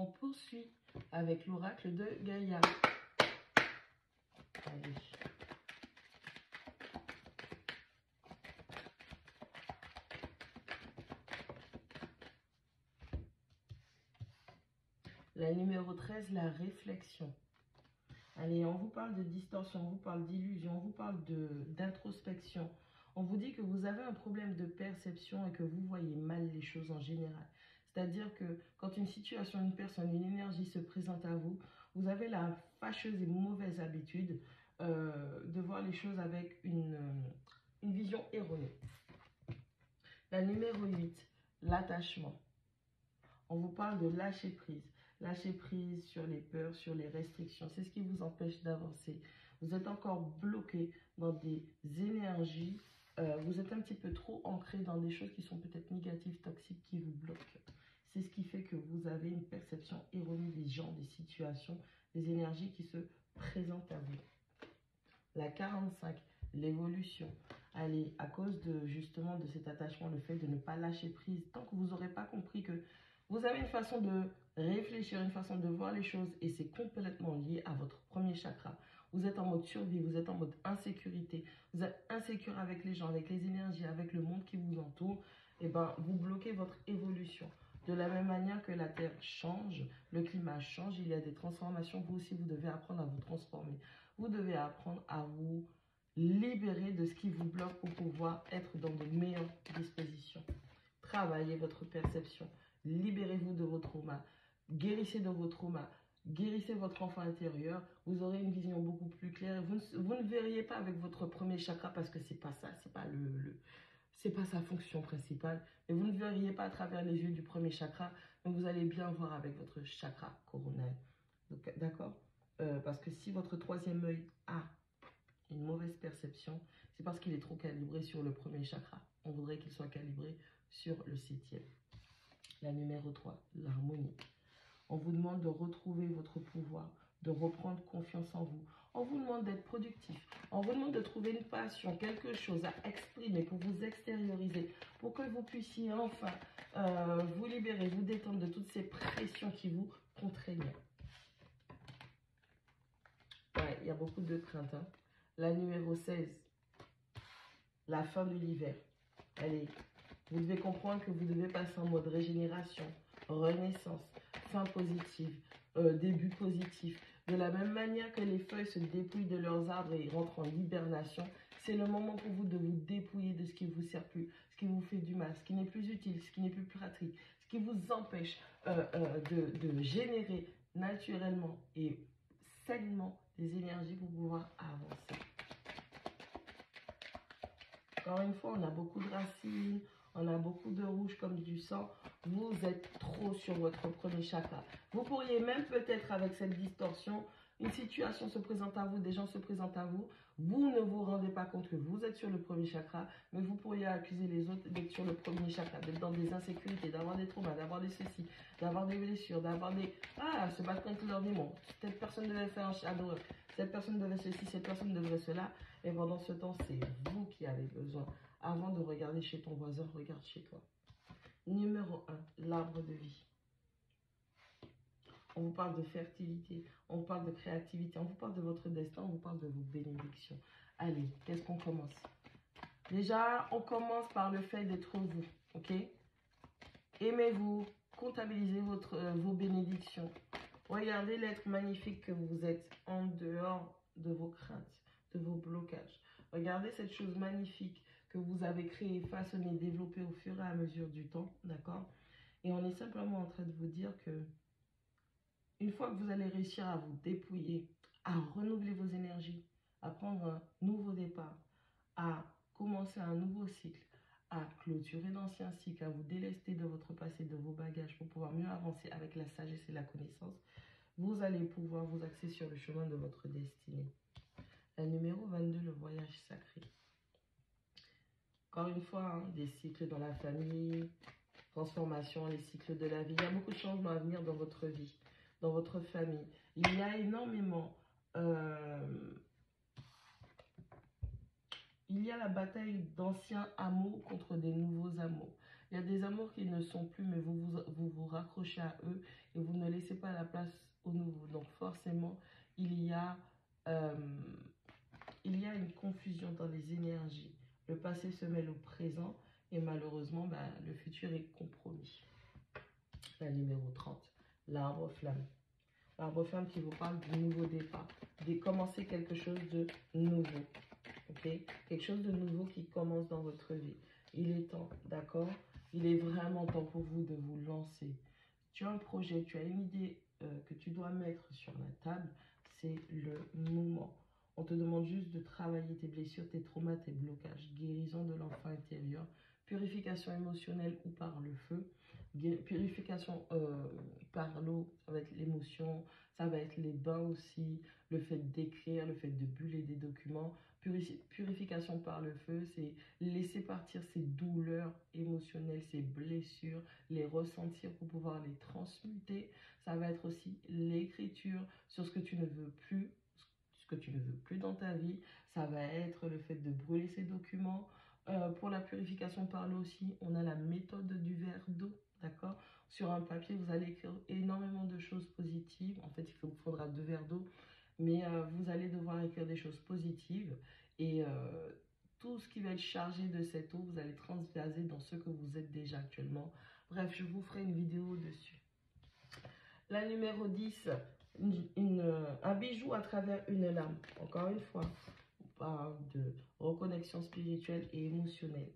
On poursuit avec l'oracle de Gaïa. Allez. La numéro 13, la réflexion. Allez, on vous parle de distorsion, on vous parle d'illusion, on vous parle d'introspection. On vous dit que vous avez un problème de perception et que vous voyez mal les choses en général. C'est-à-dire que quand une situation, une personne, une énergie se présente à vous, vous avez la fâcheuse et mauvaise habitude de voir les choses avec une vision erronée. La numéro 8, l'attachement. On vous parle de lâcher prise. Lâcher prise sur les peurs, sur les restrictions. C'est ce qui vous empêche d'avancer. Vous êtes encore bloqué dans des énergies. Vous êtes un petit peu trop ancré dans des choses qui sont peut-être négatives, toxiques, qui vous bloquent. C'est ce qui fait que vous avez une perception erronée des gens, des situations, des énergies qui se présentent à vous. La 45, l'évolution. Allez, à cause de justement de cet attachement, le fait de ne pas lâcher prise, tant que vous n'aurez pas compris que vous avez une façon de réfléchir, une façon de voir les choses et c'est complètement lié à votre premier chakra. Vous êtes en mode survie, vous êtes en mode insécurité, vous êtes insécure avec les gens, avec les énergies, avec le monde qui vous entoure, et ben vous bloquez votre évolution. De la même manière que la Terre change, le climat change, il y a des transformations, vous aussi vous devez apprendre à vous transformer. Vous devez apprendre à vous libérer de ce qui vous bloque pour pouvoir être dans de meilleures dispositions. Travaillez votre perception. Libérez-vous de vos traumas, guérissez de vos traumas, guérissez votre enfant intérieur, vous aurez une vision beaucoup plus claire. Vous ne verriez pas avec votre premier chakra parce que c'est pas ça, c'est pas sa fonction principale. Mais vous ne verriez pas à travers les yeux du premier chakra, mais vous allez bien voir avec votre chakra coronal. D'accord? Parce que si votre troisième œil a une mauvaise perception, c'est parce qu'il est trop calibré sur le premier chakra. On voudrait qu'il soit calibré sur le 7e. La numéro 3, l'harmonie. On vous demande de retrouver votre pouvoir, de reprendre confiance en vous. On vous demande d'être productif. On vous demande de trouver une passion, quelque chose à exprimer pour vous extérioriser, pour que vous puissiez enfin vous libérer, vous détendre de toutes ces pressions qui vous contraignent. Ouais, il y a beaucoup de craintes. Hein. La numéro 16, la fin de l'hiver. Allez, vous devez comprendre que vous devez passer en mode régénération, renaissance, fin positive, début positif. De la même manière que les feuilles se dépouillent de leurs arbres et rentrent en hibernation, c'est le moment pour vous de vous dépouiller de ce qui ne vous sert plus, ce qui vous fait du mal, ce qui n'est plus utile, ce qui n'est plus pratique, ce qui vous empêche de générer naturellement et sainement des énergies pour pouvoir avancer. Encore une fois, on a beaucoup de racines, on a beaucoup de rouge comme du sang. Vous êtes trop sur votre premier chakra. Vous pourriez même peut-être avec cette distorsion, une situation se présente à vous, des gens se présentent à vous. Vous ne vous rendez pas compte que vous êtes sur le premier chakra, mais vous pourriez accuser les autres d'être sur le premier chakra, d'être dans des insécurités, d'avoir des traumas, d'avoir des ceci, d'avoir des blessures, d'avoir des... Ah, se battre contre leur démon. Cette personne devait faire un shadow, cette personne devait ceci, cette personne devrait cela. Et pendant ce temps, c'est vous qui avez besoin. Avant de regarder chez ton voisin, regarde chez toi. Numéro 1, l'arbre de vie. On vous parle de fertilité, on vous parle de créativité, on vous parle de votre destin, on vous parle de vos bénédictions. Allez, qu'est-ce qu'on commence? Déjà, on commence par le fait d'être vous, ok? Aimez-vous, comptabilisez vos bénédictions. Regardez l'être magnifique que vous êtes en dehors de vos craintes, de vos blocages. Regardez cette chose magnifique que vous avez créée, façonnée, développée au fur et à mesure du temps, d'accord? Et on est simplement en train de vous dire que une fois que vous allez réussir à vous dépouiller, à renouveler vos énergies, à prendre un nouveau départ, à commencer un nouveau cycle, à clôturer d'anciens cycles, à vous délester de votre passé, de vos bagages pour pouvoir mieux avancer avec la sagesse et la connaissance, vous allez pouvoir vous axer sur le chemin de votre destinée. La numéro 22, le voyage sacré. Encore une fois, hein, des cycles dans la famille, transformation, les cycles de la vie. Il y a beaucoup de changements à venir dans votre vie, dans votre famille. Il y a énormément... il y a la bataille d'anciens amours contre des nouveaux amours. Il y a des amours qui ne sont plus, mais vous raccrochez à eux et vous ne laissez pas la place au nouveau. Donc forcément, euh, il y a une confusion dans les énergies. Le passé se mêle au présent et malheureusement, le futur est compromis. La numéro 30, l'arbre flamme. L'arbre flamme qui vous parle du nouveau départ, de commencer quelque chose de nouveau. Okay? Quelque chose de nouveau qui commence dans votre vie. Il est temps, d'accord? Il est vraiment temps pour vous de vous lancer. Tu as un projet, tu as une idée que tu dois mettre sur la table, c'est le moment. On te demande juste de travailler tes blessures, tes traumas, tes blocages, guérison de l'enfant intérieur, purification émotionnelle ou par le feu, purification par l'eau, ça va être l'émotion, ça va être les bains aussi, le fait d'écrire, le fait de buller des documents. Purification par le feu, c'est laisser partir ces douleurs émotionnelles, ces blessures, les ressentir pour pouvoir les transmuter. Ça va être aussi l'écriture sur ce que tu ne veux plus, dans ta vie. Ça va être le fait de brûler ces documents. Pour la purification par l'eau aussi, on a la méthode du verre d'eau, d'accord? Sur un papier, vous allez écrire énormément de choses positives. En fait, il vous faudra 2 verres d'eau, mais vous allez devoir écrire des choses positives et tout ce qui va être chargé de cette eau, vous allez transvaser dans ce que vous êtes déjà actuellement. Bref, je vous ferai une vidéo dessus. La numéro 10, un bijou à travers une lame. Encore une fois, on parle de reconnexion spirituelle et émotionnelle.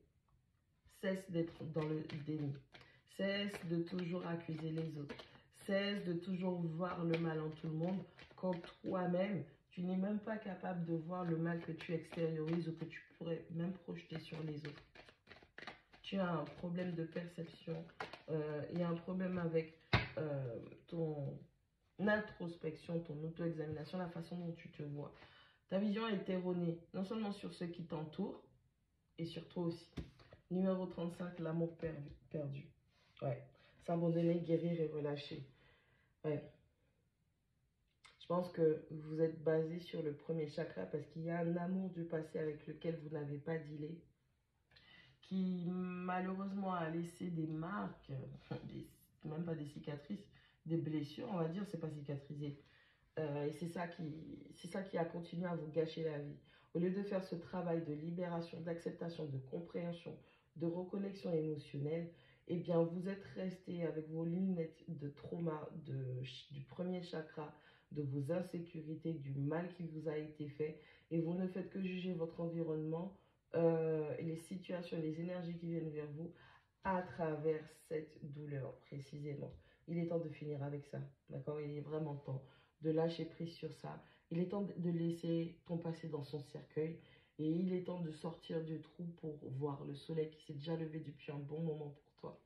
Cesse d'être dans le déni. Cesse de toujours accuser les autres. Cesse de toujours voir le mal en tout le monde quand toi-même, tu n'es même pas capable de voir le mal que tu extériorises ou que tu pourrais même projeter sur les autres. Tu as un problème de perception. Il y a un problème avec ton introspection, ton auto-examination, la façon dont tu te vois. Ta vision est erronée, non seulement sur ceux qui t'entourent, et sur toi aussi. Numéro 35, l'amour perdu. Ouais, s'abandonner, guérir et relâcher. Ouais. Je pense que vous êtes basé sur le premier chakra parce qu'il y a un amour du passé avec lequel vous n'avez pas dealé, qui malheureusement a laissé des marques, même pas des cicatrices, des blessures, on va dire, c'est pas cicatrisé. Et c'est ça qui a continué à vous gâcher la vie. Au lieu de faire ce travail de libération, d'acceptation, de compréhension, de reconnexion émotionnelle, eh bien, vous êtes resté avec vos lunettes de trauma du premier chakra, de vos insécurités, du mal qui vous a été fait, et vous ne faites que juger votre environnement, les situations, les énergies qui viennent vers vous à travers cette douleur précisément. Il est temps de finir avec ça, d'accord? Il est vraiment temps de lâcher prise sur ça. Il est temps de laisser ton passé dans son cercueil et il est temps de sortir du trou pour voir le soleil qui s'est déjà levé depuis un bon moment pour toi.